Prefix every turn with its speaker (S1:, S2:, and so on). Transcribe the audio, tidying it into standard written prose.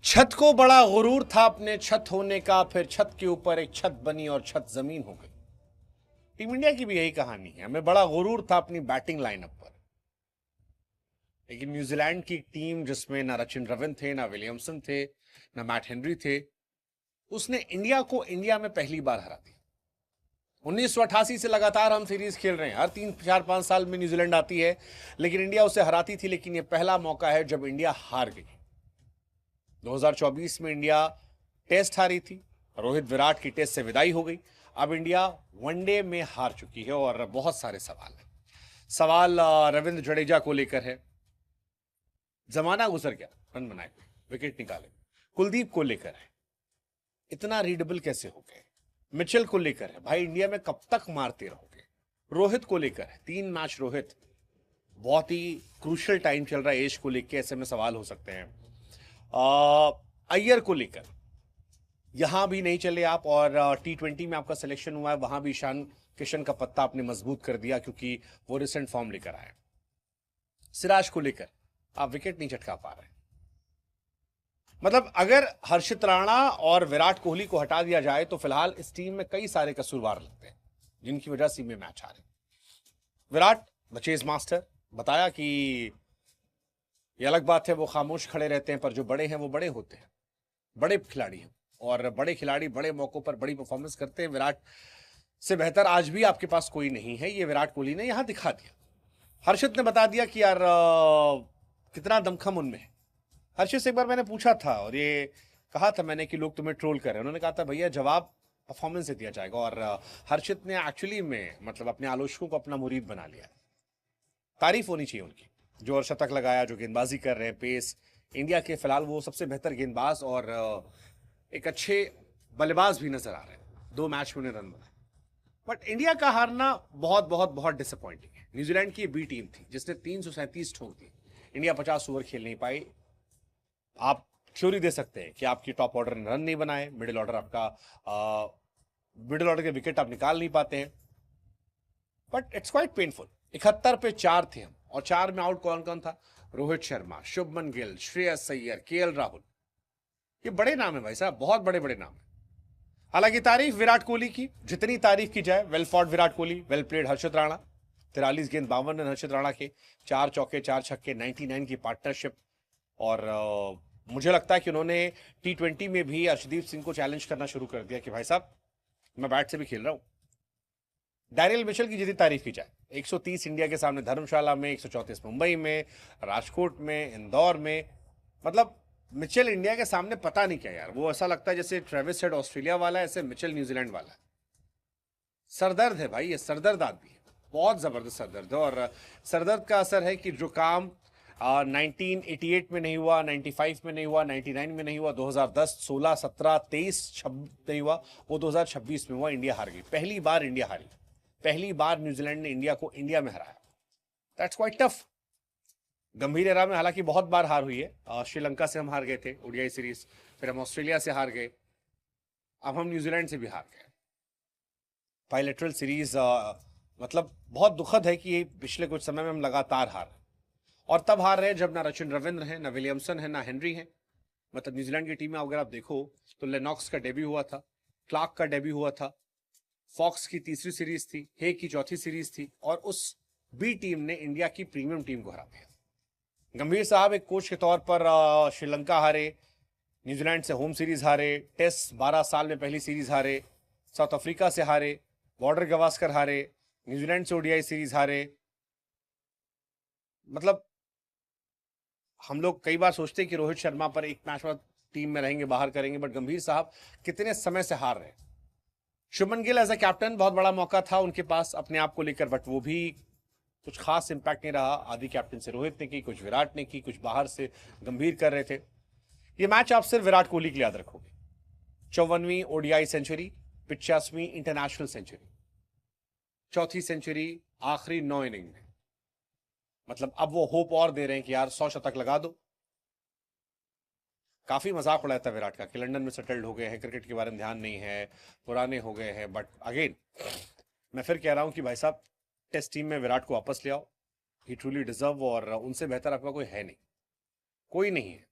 S1: छत को बड़ा गुरूर था अपने छत होने का, फिर छत के ऊपर एक छत बनी और छत जमीन हो गई। टीम इंडिया की भी यही कहानी है। हमें बड़ा गुरूर था अपनी बैटिंग लाइनअप पर, लेकिन न्यूजीलैंड की टीम जिसमें ना रचिन रविंद्र थे, ना विलियमसन थे, ना मैट हेनरी थे, उसने इंडिया को इंडिया में पहली बार हरा दिया। 1988 से लगातार हम सीरीज खेल रहे हैं, हर 3 4 5 साल में न्यूजीलैंड आती है, लेकिन इंडिया उसे हराती थी। लेकिन यह पहला मौका है जब इंडिया हार गई। 2024 में इंडिया टेस्ट हारी थी, रोहित विराट की टेस्ट से विदाई हो गई। अब इंडिया वनडे में हार चुकी है और बहुत सारे सवाल हैं। सवाल रविंद्र जडेजा को लेकर है, जमाना गुजर गया रन बनाए हुए, विकेट निकाले। कुलदीप को लेकर है, इतना रीडेबल कैसे हो गए। मिचेल को लेकर है, भाई इंडिया में कब तक मारते रहोगे। रोहित को लेकर है, 3 मैच रोहित, बहुत ही क्रूशियल टाइम चल रहा है एज को लेकर, ऐसे में सवाल हो सकते हैं। अय्यर को लेकर यहां भी नहीं चले आप, और T20 में आपका सिलेक्शन हुआ है, वहां भी ईशान किशन का पत्ता आपने मजबूत कर दिया क्योंकि वो रिसेंट फॉर्म लेकर आए। सिराज को लेकर आप विकेट नहीं चटका पा रहे। मतलब अगर हर्षित राणा और विराट कोहली को हटा दिया जाए तो फिलहाल इस टीम में कई सारे कसूरवार लगते हैं जिनकी वजह से में मैच हारे। विराट द चेज मास्टर, बताया कि ये अलग बात है वो खामोश खड़े रहते हैं, पर जो बड़े हैं वो बड़े होते हैं, बड़े खिलाड़ी हैं, और बड़े खिलाड़ी बड़े मौकों पर बड़ी परफॉर्मेंस करते हैं। विराट से बेहतर आज भी आपके पास कोई नहीं है, ये विराट कोहली ने यहां दिखा दिया। हर्षित ने बता दिया कि यार कितना दमखम उनमें है। हर्षित से एक बार मैंने पूछा था और ये कहा था मैंने कि लोग तुम्हें ट्रोल कर रहे हैं, उन्होंने कहा था भैया जवाब परफॉर्मेंस से दिया जाएगा। और हर्षित ने एक्चुअली में मतलब अपने आलोचकों को अपना मुरीद बना लिया। तारीफ होनी चाहिए उनकी, जो और शतक लगाया, जो गेंदबाजी कर रहे हैं, पेस इंडिया के फिलहाल वो सबसे बेहतर गेंदबाज और एक अच्छे बल्लेबाज भी नजर आ रहे हैं। 2 मैच में उन्हें रन बनाए, बट इंडिया का हारना बहुत बहुत बहुत डिसअपॉइंटिंग है। न्यूजीलैंड की बी टीम थी जिसने 337 ठोक दी, इंडिया 50 ओवर खेल नहीं पाई। आप थ्योरी दे सकते हैं कि आपकी टॉप ऑर्डर ने रन नहीं बनाए, मिडिल ऑर्डर आपका मिडिल ऑर्डर के विकेट आप निकाल नहीं पाते हैं, बट इट्स क्वाइट पेनफुल। 71 पे 4 थे हम, और 4 में आउट कौन कौन था? रोहित शर्मा, शुभमन गिल, श्रेयस अय्यर, केएल राहुल। ये बड़े नाम है भाई साहब, बहुत बड़े बड़े नाम है। हालांकि तारीफ विराट कोहली की जितनी तारीफ की जाए, well fought Virat Kohli, well played Harshit Rana. 43 गेंद 52 रन हर्षित राणा के, 4 चौके 4 छक्के, 99 की पार्टनरशिप। और मुझे लगता है कि उन्होंने T20 में भी अर्शदीप सिंह को चैलेंज करना शुरू कर दिया कि भाई साहब मैं बैट से भी खेल रहा हूं। डैरियल मिचेल की जितनी तारीफ की जाए, 130 इंडिया के सामने धर्मशाला में, 134 मुंबई में, राजकोट में, इंदौर में, मतलब मिचेल इंडिया के सामने पता नहीं क्या यार, वो ऐसा लगता है जैसे ट्रेविस हेड ऑस्ट्रेलिया वाला है, ऐसे मिचेल न्यूजीलैंड वाला है। सरदर्द है भाई, ये सरदर्द आदमी है, बहुत जबरदस्त सरदर्द है। और सरदर्द का असर है कि जो काम 1988 में नहीं हुआ, 95 में नहीं हुआ, 99 में नहीं हुआ, 2010, 16, 17, 23, 26 नहीं हुआ, वो 2026 में हुआ। इंडिया हार गई, पहली बार इंडिया हारी, पहली बार न्यूजीलैंड ने इंडिया को इंडिया में हराया। That's quite tough. गंभीर एरा में हालांकि बहुत बार हार हुई है, श्रीलंका से हम हार गए थे ओडीआई सीरीज, फिर हम ऑस्ट्रेलिया से हार गए, अब हम न्यूजीलैंड से भी हार गए। बायलैटरल सीरीज मतलब बहुत दुखद है कि पिछले कुछ समय में हम लगातार हार, और तब हार रहे जब ना रचिन रविंद्र है, ना विलियमसन है, ना हेनरी है। मतलब न्यूजीलैंड की टीम में अगर आप देखो तो लेनॉक्स का डेब्यू हुआ था, क्लार्क का डेब्यू हुआ था, फॉक्स की तीसरी सीरीज थी, हे की चौथी सीरीज थी, और उस बी टीम ने इंडिया की प्रीमियम टीम को हरा दिया। गंभीर साहब एक कोच के तौर पर श्रीलंका हारे, न्यूजीलैंड से होम सीरीज हारे, टेस्ट 12 साल में पहली सीरीज हारे, साउथ अफ्रीका से हारे, बॉर्डर गवास्कर हारे, न्यूजीलैंड से ओडीआई सीरीज हारे। मतलब हम लोग कई बार सोचते हैं कि रोहित शर्मा पर एक मैच बाद टीम में रहेंगे, बाहर करेंगे, बट गंभीर साहब कितने समय से हार रहे हैं। Shubman Gill as a captain, बहुत बड़ा मौका था उनके पास अपने आप को लेकर, बट वो भी कुछ खास इंपैक्ट नहीं रहा। आधी कैप्टन से रोहित ने की, कुछ विराट ने की, कुछ बाहर से गंभीर कर रहे थे। ये मैच आप सिर्फ विराट कोहली के लिए याद रखोगे। 54वीं ओडीआई सेंचुरी, 85वीं इंटरनेशनल सेंचुरी, चौथी सेंचुरी आखिरी 9 इनिंग में। मतलब अब वो होप और दे रहे हैं कि यार 100 शतक लगा दो। काफी मजाक उड़ाया था विराट का कि लंदन में सेटल्ड हो गए हैं, क्रिकेट के बारे में ध्यान नहीं है, पुराने हो गए हैं। बट अगेन मैं फिर कह रहा हूं कि भाई साहब टेस्ट टीम में विराट को वापस ले आओ, ही ट्रूली डिजर्व, और उनसे बेहतर आपका कोई है नहीं, कोई नहीं है।